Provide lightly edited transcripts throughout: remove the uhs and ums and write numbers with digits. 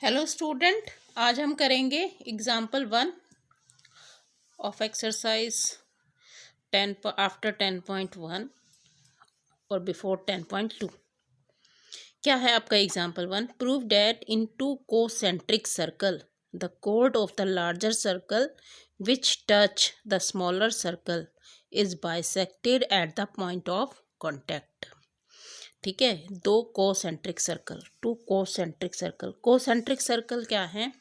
Hello student, आज हम करेंगे एग्जाम्पल 1 ऑफ एक्सरसाइज 10 आफ्टर 10.1 और बिफोर 10.2। क्या है आपका example 1? Prove that in two concentric circle the कोड of the larger circle which touch the smaller circle is bisected at the point of contact. ठीक है, दो concentric circle, two concentric circle. Concentric circle क्या है?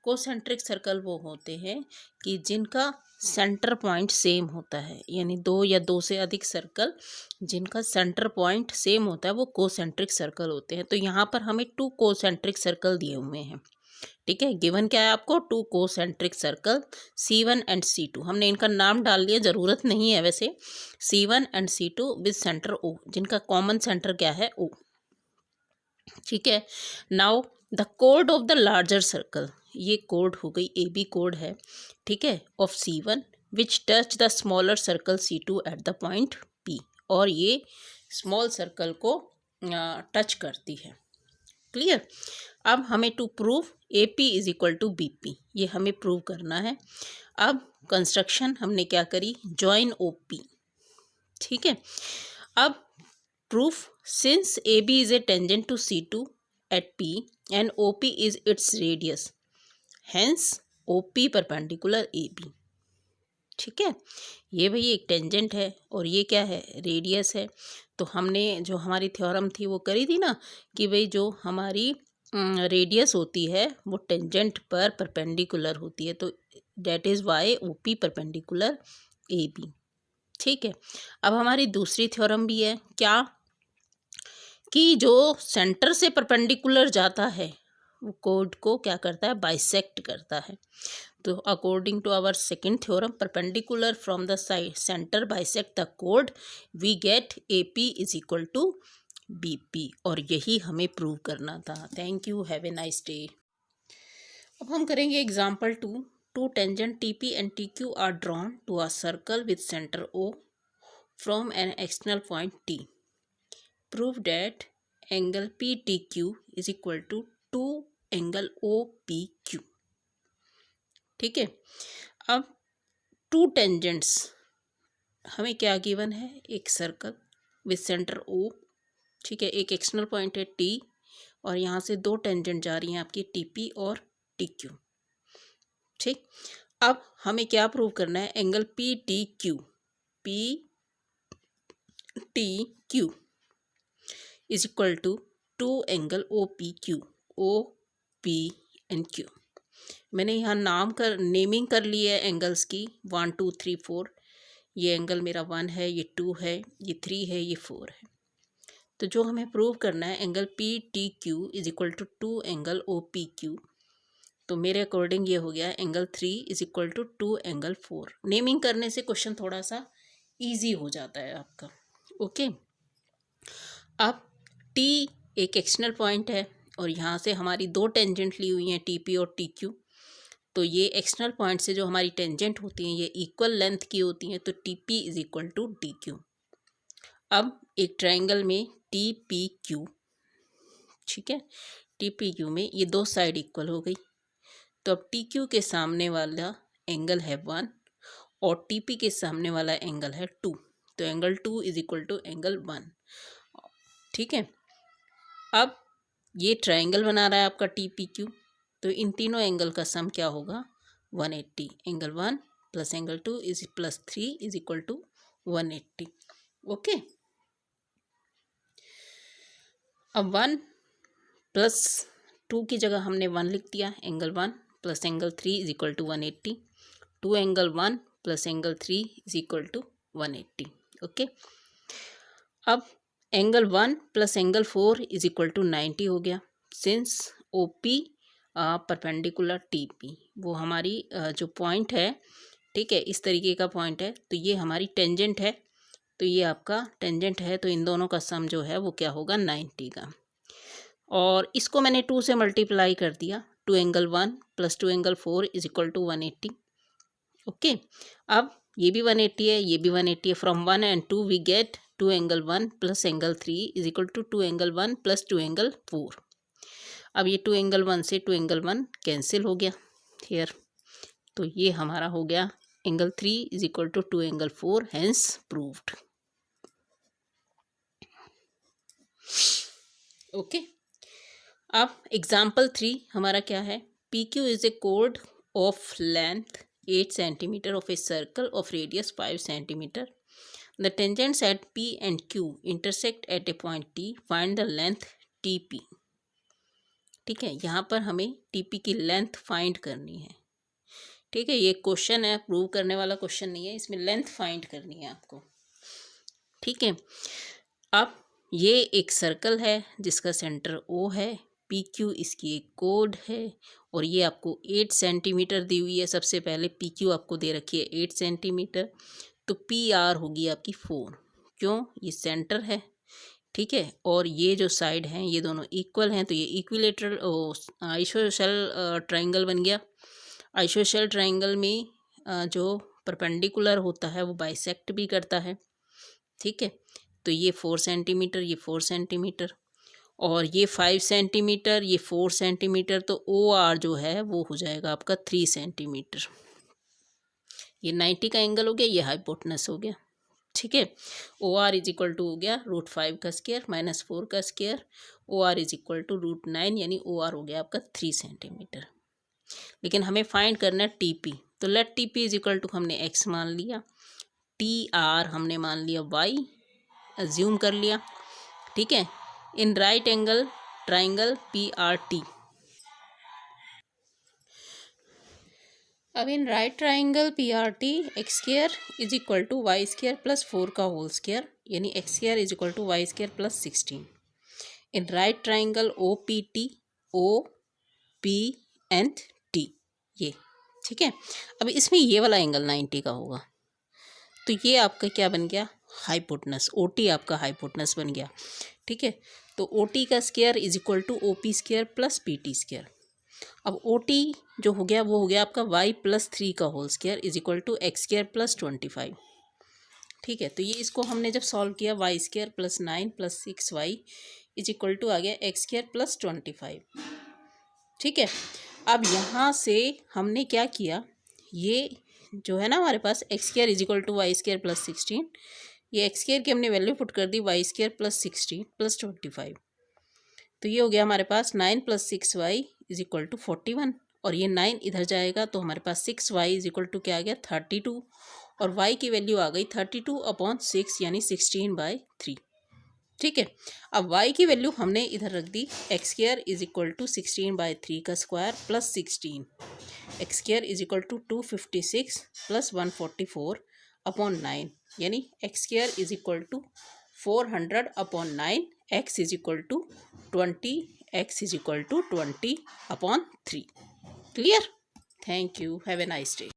Concentric circle वो होते हैं कि जिनका सेंटर पॉइंट सेम होता है, यानी दो या दो से अधिक सर्कल जिनका सेंटर पॉइंट सेम होता है वो कोसेंट्रिक सर्कल होते हैं। तो यहाँ पर हमें टू कोसेंट्रिक सर्कल दिए हुए हैं। ठीक है, गिवन क्या है आपको? Two concentric circle C1 and C2। हमने इनका नाम डाल दिया, ज़रूरत नहीं है वैसे। C1 and C2 with centre O, जिनका कॉमन सेंटर क्या है? O। ठीक है, नाउ द कोड ऑफ द लार्जर सर्कल, ये कोड हो गई, AB कोड है। ठीक है, of C1 which touch the smaller circle C2 eight the point P, और ये स्मॉल सर्कल को टच करती है। क्लियर? अब हमें to prove AP is equal to BP, ये हमें प्रूव करना है। अब कंस्ट्रक्शन हमने क्या करी? Join OP। ठीक है, अब proof since AB is a tangent to C2 at P and OP is its radius, hence OP perpendicular AB। ठीक है, ये भाई एक टेंजेंट है और ये क्या है? रेडियस है। तो हमने जो हमारी थ्योरम थी वो करी थी ना कि भाई जो हमारी रेडियस होती है वो टेंजेंट पर परपेंडिकुलर होती है, तो that is why OP perpendicular AB। ठीक है, अब हमारी दूसरी थ्योरम भी है क्या कि जो सेंटर से परपेंडिकुलर जाता है वो कोड को क्या करता है? बाइसेक्ट करता है। तो according to our second theorem, perpendicular from the side centre bisect the कोड, we get AP is equal to BP, और यही हमें प्रूव करना था। Thank you, have a nice day. अब हम करेंगे example 2। Two tangent TP and TQ are drawn to a circle with centre O from an external point T। Prove that angle PTQ is equal to 2 angle OPQ। ठीक है, अब to tangents हमें क्या given है? एक circle with centre O। ठीक है, एक एक्सटर्नल पॉइंट है T और यहाँ से दो टेंजेंट जा रही हैं आपकी TP और TQ। ठीक, अब हमें क्या प्रूव करना है? Angle PTQ is equal to 2 angle OPQ, OP and Q। मैंने यहाँ नेमिंग कर ली है एंगल्स की, 1 2 3 4। ये एंगल मेरा 1 है, ये 2 है, ये 3 है, ये 4 है। तो जो हमें प्रूव करना है angle PTQ is equal to 2 angle OPQ, तो मेरे अकॉर्डिंग ये हो गया angle 3 is equal to 2 angle 4। Naming करने से क्वेश्चन थोड़ा सा ईजी हो जाता है आपका। ओके, अब T एक एक्सटर्नल पॉइंट है और यहाँ से हमारी दो टेंजेंट ली हुई हैं TP और TQ। तो ये एक्सटर्नल पॉइंट से जो हमारी टेंजेंट होती हैं ये इक्वल लेंथ की होती हैं, तो TP is equal to DQ। अब एक ट्रायंगल में TPQ, ठीक है, TPQ में ये दो साइड इक्वल हो गई, तो अब TQ के सामने वाला एंगल है 1 और TP के सामने वाला एंगल है 2, तो angle 2 is equal to angle 1। ठीक है, अब ये ट्रायंगल बना रहा है आपका TPQ, तो इन तीनों एंगल का सम क्या होगा? 180। Angle 1 plus angle 2 is plus 3 is equal to 180। Okay, अब 1 प्लस 2 की जगह हमने 1 लिख दिया। Angle 1 plus angle 3 is equal to 180। 2 angle 1 plus angle 3 is equal to 180। Okay, अब angle 1 plus angle 4 is equal to 90 हो गया। सिंस OP परपेंडिकुलर TP, वो हमारी जो पॉइंट है, ठीक है, इस तरीके का पॉइंट है, तो ये हमारी टेंजेंट है, तो ये आपका टेंजेंट है, तो इन दोनों का सम जो है वो क्या होगा? 90 का। और इसको मैंने 2 से मल्टीप्लाई कर दिया। 2 angle 1 plus 2 angle 4 is equal to 180। Okay, अब ये भी 180 है, ये भी 180 है। From 1 and 2 we get 2 angle 1 plus angle 3 is equal to 2 angle 1 plus 2 angle 4। अब ये 2 एंगल 1 से 2 एंगल 1 कैंसिल हो गया हियर, तो ये हमारा हो गया angle 3 is equal to 2 angle 4, hence proved. Okay, अब एग्जाम्पल 3 हमारा क्या है, पी क्यू इज ए कोड of length 8 centimetre of a circle of radius 5 centimetre. The tangents at P and Q intersect at a point T. Find the length TP। ठीक है, यहाँ पर हमें TP की लेंथ फाइंड करनी है। ठीक है, ये क्वेश्चन है, प्रूव करने वाला क्वेश्चन नहीं है, इसमें लेंथ फाइंड करनी है आपको। ठीक है, अब ये एक सर्कल है जिसका सेंटर O है, PQ इसकी एक कोड है, और ये आपको 8 सेंटीमीटर दी हुई है। सबसे पहले PQ आपको दे रखी है 8 सेंटीमीटर, तो PR होगी आपकी 4, क्यों, ये सेंटर है। ठीक है, और ये जो साइड हैं ये दोनों इक्वल हैं, तो ये इक्विलेटरल आइसोसेल ट्रायंगल बन गया। आइसोसेल ट्रायंगल में जो परपेंडिकुलर होता है वो बाइसेक्ट भी करता है। ठीक है, तो ये 4 सेंटीमीटर, ये 4 सेंटीमीटर, और ये 5 सेंटीमीटर, ये 4 सेंटीमीटर, तो OR जो है वो हो जाएगा आपका 3 सेंटीमीटर। ये 90 का एंगल हो गया, ये हाइपोटेनस हो गया। ठीक है, OR इज इक्वल टू हो गया √5 का स्क्वायर माइनस 4 का square, OR is equal to √9, यानी OR हो गया आपका 3 सेंटीमीटर। लेकिन हमें फाइंड करना है TP, तो let TP is equal to हमने x मान लिया, TR हमने मान लिया y, अज्यूम कर लिया। ठीक है, in right angle triangle PRT। अब in right triangle PRT x square is equal to y square plus 4 का होल स्क्वायर, यानी x square is equal to y square plus 16। In right triangle OPT, OP and T, ये ठीक है। अब इसमें ये वाला एंगल 90 का होगा, तो ये आपका क्या बन गया, हाइपोटेनस, OT आपका हाइपोटेनस बन गया। ठीक है, तो OT का square is equal to OP square plus PT square. अब OT जो हो गया वो हो गया आपका y प्लस 3 का whole square is equal to x square plus 25। ठीक है, तो ये इसको हमने जब सॉल्व किया y square plus 9 plus 6y is equal to आ गया एक्स स्क्वायर प्लस 25। ठीक है, अब यहाँ से हमने क्या किया, ये जो है ना हमारे पास x square is equal to y square plus 16, ये एक्स स्क्वायर की हमने वैल्यू पुट कर दी y स्क्वायर प्लस 16 प्लस 25, तो ये हो गया हमारे पास 9 plus 6y is equal to 41, और ये 9 इधर जाएगा तो हमारे पास 6y इज इक्वल टू क्या आ गया 32, और y की वैल्यू आ गई 32/6 यानी 16/3। ठीक है, अब y की वैल्यू हमने इधर रख दी, x square is equal to 16/3 का square plus 16, x square is equal to 256 plus 144/9, यानी x square is equal to 400/9, x is equal to 20, x is equal to 20/3। Clear? Thank you, have a nice day.